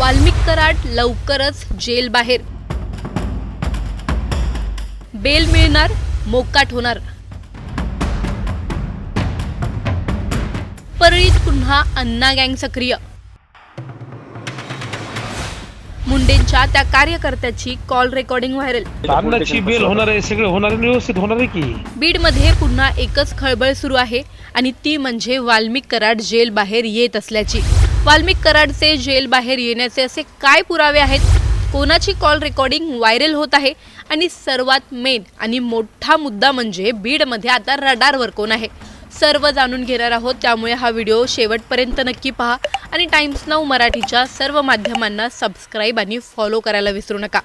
वाल्मिक कराड लवकरच जेल बाहेर, बेल मिळणार, मोकाट होणार. परळीत पुन्हा अण्णा गँग सक्रिय. मुंडेंच्या त्या कार्यकर्त्याची कॉल रेकॉर्डिंग व्हायरल. अण्णाची बेल होणार आहे, सगळं होणार आहे, व्यवस्थित होणार आहे की. बीडमध्ये पुन्हा एकच खळबळ सुरू आहे आणि ती म्हणजे वाल्मिक कराड जेल बाहेर येत असल्याची. वाल्मिक कराडचे जेल बाहेर येण्याचे असे काय पुरावे आहेत, कोणाची कॉल रेकॉर्डिंग व्हायरल होत आहे आणि सर्वात मेन आणि मोठा मुद्दा म्हणजे बीडमध्ये आता रडारवर कोण आहे, सर्व जाणून घेणार आहोत. त्यामुळे हा व्हिडिओ शेवटपर्यंत नक्की पहा आणि टाइम्स नाऊ मराठीच्या सर्व माध्यमांना सबस्क्राईब आणि फॉलो करायला विसरू नका.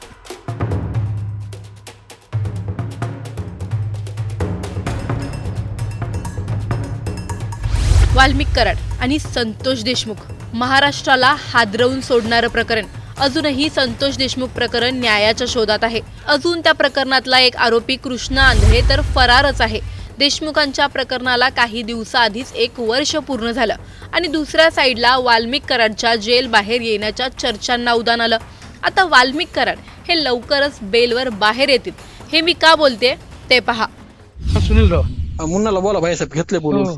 वाल्मिक कराड आणि संतोष देशमुख महाराष्ट्राला हादरवून सोडणारं प्रकरण. अजूनही संतोष देशमुख प्रकरण न्यायाच्या शोधात आहे. अजून त्या प्रकरणातला एक आरोपी कृष्णा आंधळे तर फरारच आहे. देशमुखांच्या प्रकरणाला काही दिवसाआधीच 1 वर्ष पूर्ण झालं आणि दुसऱ्या साईडला वाल्मिक कराडच्या जेल बाहेर येण्याच्या चर्चांना उधाण आलं. आता वाल्मिक कराड हे लवकरच बेलवर बाहेर येतील. हे मी का बोलते ते पहा. सुनीलराव मुन्नाला बोला भाईसाहेब, घेतले बोलून.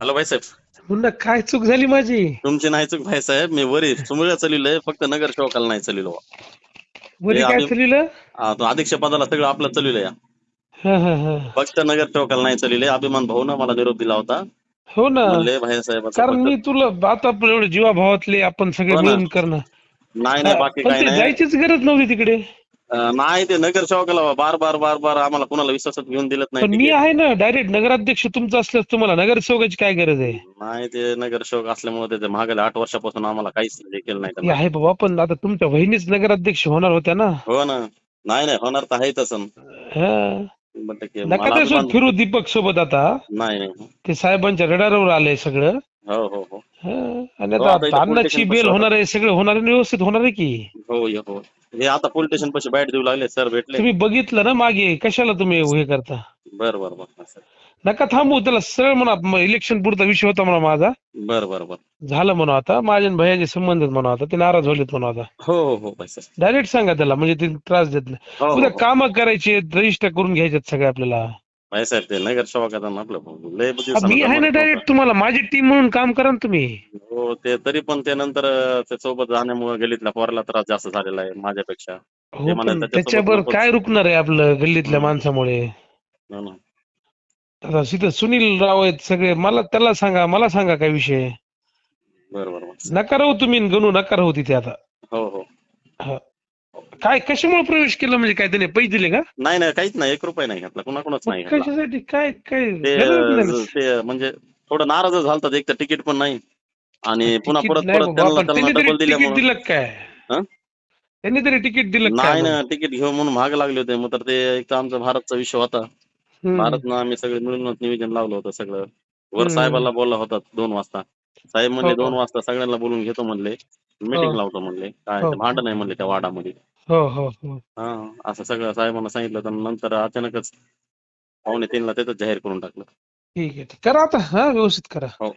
हॅलो भाईसाहेब, मुन्ना काय चूक झाली माझी? तुमची नाही चूक भाईसाहेब. मी वरी सुमुळ्या चाललोय, फक्त नगर सेवकाला नाही चाललो. वरी काय चाललं? तो अध्यक्ष पदाला सगळं आपलं चाललोय. फक्त नगर सेवकाला नाही चालले. अभिमान भाऊ ना मला निरोप दिला होता. हो ना, म्हणले भाईसाहेब कारण मी तुला आता एवढे जीवाभावातले आपण सगळे हो ना. मिळून करणं. नाही बाकी पण काही ते नाही. जायचीच गरज नव्हती तिकडे. नाही ते नगर सेवकाला बार बार आम्हाला कोणाला विश्वासात घेऊन दिलत पण नाही. मी आहे ना डायरेक्ट नगराध्यक्ष तुमचा असल्यास तुम्हाला नगरसेवकाची काय गरज आहे? नाही ते नगर सेवक असल्यामुळे ते मागल्या 8 वर्षापासून आम्हाला काहीच हे केलं नाही ते त्यांना. आहे बाबा, पण आता तुमच्या बहिणीच नगराध्यक्ष होणार होत्या ना. हो ना. नाही होणार तर आहे तसं. हा. 100% नका मला त्यासोबत अभिमान- फिरू दीपक सोबत आता. नाही. ते साहेबांच्या रडारवर आलंय सगळं. हो हा. आणि हो, आता आता इथं अण्णाची politician बेल पाशी होणार आहे, सगळं होणार आहे, व्यवस्थित होणार आहे की. हो. हे आता पोलीस स्टेशन पाशी बाईट देऊ लागले, सर भेटले. तुम्ही बघितलं ना मागे, कशाला तुम्ही हे करता? बर. नका थांबू, त्याला सरळ म्हणा इलेक्शन पुरता विषय होता म्हणा माझा. बर. झालं म्हणा आता, माझ्या आणि भैयाचे संबंध आहेत म्हणा आता, ते नाराज झालेत म्हणा आता. हो पैसा. डायरेक्ट सांगा त्याला, म्हणजे ते त्रास देत नाही. हो उद्या कामं करायची, रजिस्टर करून घ्यायच्यात सगळे आपल्याला. साहेब ते नगर सेवक आता आपलं लय मी आहे ना डायरेक्ट, तुम्हाला माझी टीम म्हणून काम करा ना तुम्ही. हो ते तरी पण ते नंतर त्या सोबत जाण्यामुळे गलीतल्या पोराला त्रास जास्त झालेला आहे माझ्यापेक्षा. हो, पण त्याच्यावर काय रुकणार आहे आपलं गल्लीतल्या माणसामुळे? हो ना. आता तिथं सुनील राव आहेत सगळे, त्याला सांगा, मला सांगा काय विषय. बर. नका राहू तुम्ही, गणू नका राहू तिथे आता. हो. हा. काय कशामुळे प्रवेश केला, म्हणजे काय त्याने पैसे दिले का? नाही काहीच नाही, 1 रुपया नाही घातला, कुणाच नाही घातला. कशासाठी काय काय ते म्हणजे थोडं नाराज झालतात. एक तर तिकीट पण नाही आणि पुन्हा परत त्यांना डबल दिल्यामुळे. दिलं काय? हं? त्यांनी तरी तिकीट दिलं नाही ना, तिकीट घेऊन म्हणून महाग लागले होते. मग तर ते एक तर आमचा भारतचा विषय होता. भारतनं आम्ही सगळे मिळूनच नियोजन लावलं होतं सगळं. वर साहेबाला बोलला होता 2 वाजता. साहेब म्हणले 2 वाजता सगळ्यांना बोलून घेतो म्हणले, मीटिंग लावतो म्हणले. काय भांडण नाही म्हणले त्या वाडामध्ये. हो. हा, असं सगळं साहेबांना सांगितलं. तर नंतर अचानकच 2:45ला त्याच जाहीर करून टाकलं. ठीक आहे, करा आता. हा, व्यवस्थित करा. हो.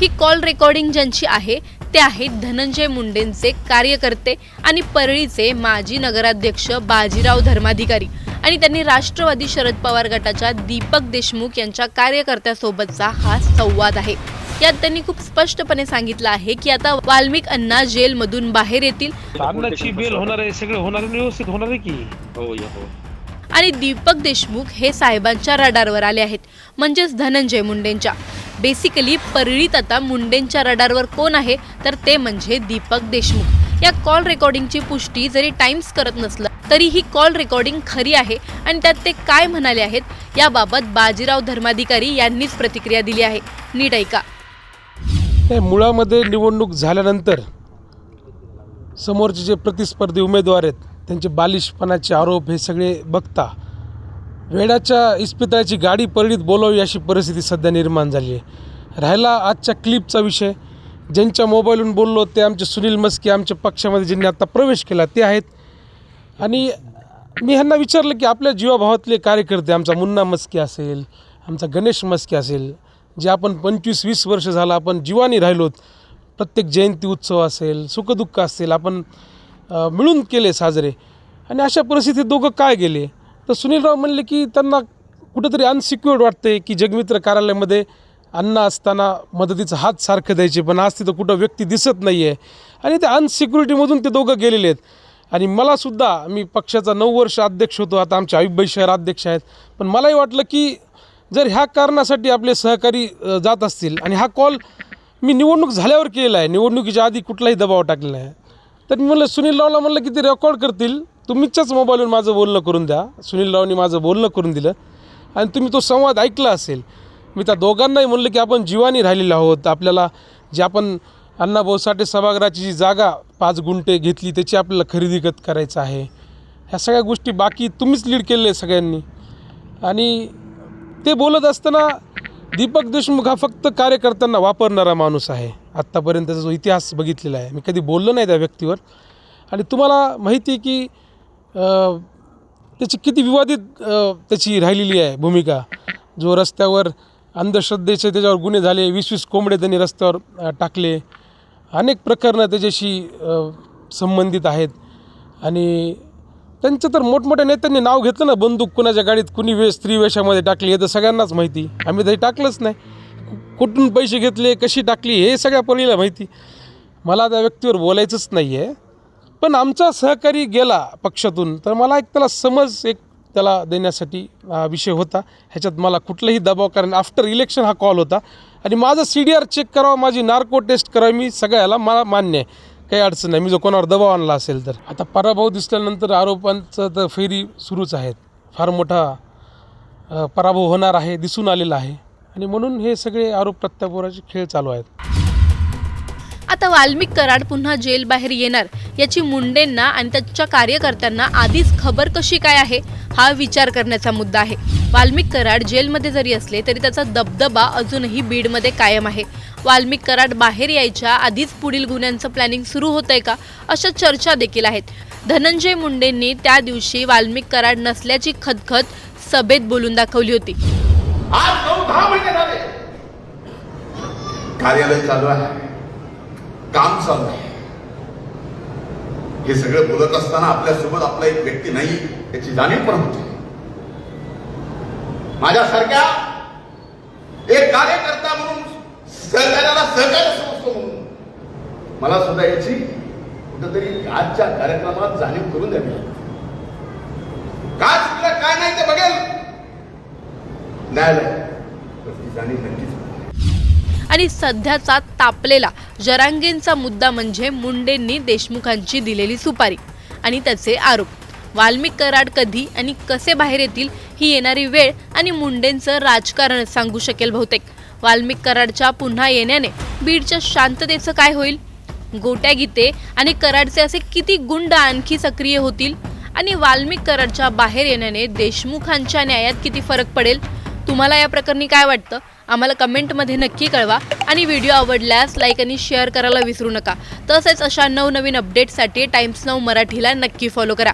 ही कॉल रेकॉर्डिंग ज्यांची आहे ते आहेत धनंजय मुंडेंचे कार्यकर्ते आणि परळीचे माजी नगराध्यक्ष बाजीराव धर्माधिकारी, आणि त्यांनी राष्ट्रवादी शरद पवार गटाच्या दीपक देशमुख यांच्या कार्यकर्त्यासोबतचा हा संवाद आहे. यात त्यांनी खूप स्पष्टपणे सांगितलं आहे की आता वाल्मिक अण्णा जेलमधून बाहेर येतील. अण्णाची बेल होणार आहे, सगळं होणार आहे, व्यवस्थित होणार आहे की. हो. आणि दीपक देशमुख हे साहेबांच्या रडारवर आले आहेत, म्हणजेच धनंजय मुंडेंच्या. बेसिकली परळीत आता मुंडेंच्या रडारवर कोण आहे तर ते म्हणजे दीपक देशमुख. या कॉल रेकॉर्डिंगची पुष्टी जरी टाइम्स करत नसलं तरी ही कॉल रेकॉर्डिंग खरी आहे आणि त्यात ते काय म्हणाले आहेत याबाबत बाजीराव धर्माधिकारी यांनीच प्रतिक्रिया दिली आहे. नीट ऐका. मुळामध्ये निवडणूक झाल्यानंतर समोरचे जे प्रतिस्पर्धी उमेदवार आहेत त्यांचे बालिशपणाचे आरोप हे सगळे बघता वेड्याच्या इस्पितळाची गाडी परळीत बोलावी अशी परिस्थिती सध्या निर्माण झाली आहे. राहिला आजच्या क्लिपचा विषय, ज्यांच्या मोबाईलवरून बोललो ते आमचे सुनील मस्के, आमच्या पक्षामध्ये ज्यांनी आता प्रवेश केला ते आहेत. आणि मी ह्यांना विचारलं की आपल्या जीवाभावातले कार्यकर्ते, आमचा मुन्ना मस्के असेल, आमचा गणेश मस्के असेल, जे आपण 25-20 वर्ष झालं आपण जीवानी राहिलोत, प्रत्येक जयंती उत्सव असेल, सुखदुःख असेल, आपण मिळून केले साजरे. आणि अशा परिस्थितीत दोघं काय गेले, तर सुनीलराव म्हणले की त्यांना कुठंतरी अनसिक्युअर्ड वाटते की जगमित्र कार्यालयामध्ये अन्न असताना मदतीचा हात सारखं द्यायचे, पण आज तिथं कुठं व्यक्ती दिसत नाही आहे. आणि त्या अनसिक्युरिटीमधून ते दोघं गेलेले आहेत. आणि मलासुद्धा, मी पक्षाचा 9 वर्ष अध्यक्ष होतो, आता आमचे आयुबबाई शहर अध्यक्ष आहेत, पण मलाही वाटलं की जर ह्या कारणासाठी आपले सहकारी जात असतील, आणि हा कॉल मी निवडणूक झाल्यावर केलेला आहे, निवडणुकीच्या आधी कुठलाही दबाव टाकलेला आहे, तर मी म्हणलं सुनीलरावला म्हणलं की ते रेकॉर्ड करतील, तुमच्याच मोबाईलवर माझं बोलणं करून द्या. सुनीलरावनी माझं बोलणं करून दिलं आणि तुम्ही तो संवाद ऐकला असेल. मी त्या दोघांनाही म्हणलं की आपण जीवानी राहिलेलो आहोत. आपल्याला जे आपण अण्णाभाऊ साठे सभागृहाची जी जागा 5 गुंठे घेतली त्याची आपल्याला खरेदी करायचं आहे. ह्या सगळ्या गोष्टी बाकी तुम्हीच लीड केलेल्या आहे सगळ्यांनी. आणि ते बोलत असताना दीपक देशमुख हा फक्त कार्यकर्त्यांना वापरणारा माणूस आहे. आत्तापर्यंतचा जो इतिहास बघितलेला आहे, मी कधी बोललो नाही त्या व्यक्तीवर. आणि तुम्हाला माहिती आहे की त्याची किती विवादित त्याची राहिलेली आहे भूमिका. जो रस्त्यावर अंधश्रद्धेचे त्याच्यावर गुन्हे झाले, 20-20 कोंबडे त्यांनी रस्त्यावर टाकले, अनेक प्रकरणं त्याच्याशी संबंधित आहेत. आणि त्यांचं तर मोठमोठ्या नेत्यांनी नाव घेतलं ना, बंदूक कुणाच्या गाडीत कुणी स्त्री वेशामध्ये टाकली, हे तर सगळ्यांनाच माहिती. आम्ही तरी टाकलंच नाही. कुठून पैसे घेतले, कशी टाकली, हे सगळ्या परीला माहिती. मला त्या व्यक्तीवर बोलायचंच नाही आहे. पण आमचा सहकारी गेला पक्षातून, तर मला एक त्याला समज त्याला देण्यासाठी विषय होता. ह्याच्यात मला कुठलाही दबाव, कारण आफ्टर इलेक्शन हा कॉल होता. आणि माझं CDR चेक करावं, माझी नार्को टेस्ट करावी, मी सगळ्याला मला मान्य आहे, काही अडचण नाही. मी जो कोणावर दबाव आणला असेल तर. आता पराभव दिसल्यानंतर आरोपांचं तर फेरी सुरूच आहेत. फार मोठा पराभव होणार आहे, दिसून आलेला आहे. आणि म्हणून हे सगळे आरोप प्रत्यारोपाचे खेळ चालू आहेत. आता वाल्मिक कराड पुन्हा जेल बाहेर येणार याची मुंडेंना आणि त्यांच्या कार्यकर्त्यांना आधीच खबर कशी काय आहे, हा विचार करण्याचा मुद्दा आहे. वाल्मिक कराड जेलमध्ये जरी असले तरी त्याचा दबदबा अजूनही बीडमध्ये कायम आहे. वाल्मिक कराड बाहेर यायच्या आधीच पुढील गुन्ह्यांचं प्लॅनिंग सुरू होतंय का, अशा चर्चा देखील आहेत. धनंजय मुंडेंनी त्या दिवशी वाल्मिक कराड नसल्याची खदखद सभेत बोलून दाखवली होती. आज 9-10 महिने झाले कार्यालय चालू आहे, काम चालू आहे. हे सगळं बोलत असताना आपल्यासोबत आपला एक व्यक्ती नाही याची जाणीव पण होते. माझ्यासारख्या एक कार्यकर्ता म्हणून, सहकार्याला सहकार्य समजतो म्हणून मला सुद्धा याची कुठेतरी आजच्या कार्यक्रमात जाणीव करून द्यावी. काय चुकलं काय नाही ते बघेल न्यायालय, ती जाणीव नक्कीच. आणि सध्याचा तापलेला जरांगेंचा मुद्दा म्हणजे मुंडेंनी देशमुखांची दिलेली सुपारी आणि त्याचे आरोप. वाल्मिक कराड कधी आणि कसे बाहेर येतील ही येणारी वेळ आणि मुंडेंचं राजकारण सांगू शकेल बहुतेक. वाल्मिक कराडच्या पुन्हा येण्याने बीडच्या शांततेचं काय होईल? गोट्या गीते आणि कराडचे असे किती गुंड आणखी सक्रिय होतील? आणि वाल्मिक कराडच्या बाहेर येण्याने देशमुखांच्या न्यायात किती फरक पडेल? तुम्हाला या प्रकरणी काय वाटतं? आम्हाला कमेंटमध्ये नक्की कळवा. आणि व्हिडिओ आवडल्यास लाईक आणि शेअर करायला विसरू नका. तसेच अशा नवनवीन अपडेट्ससाठी टाइम्स नाऊ मराठीला नक्की फॉलो करा.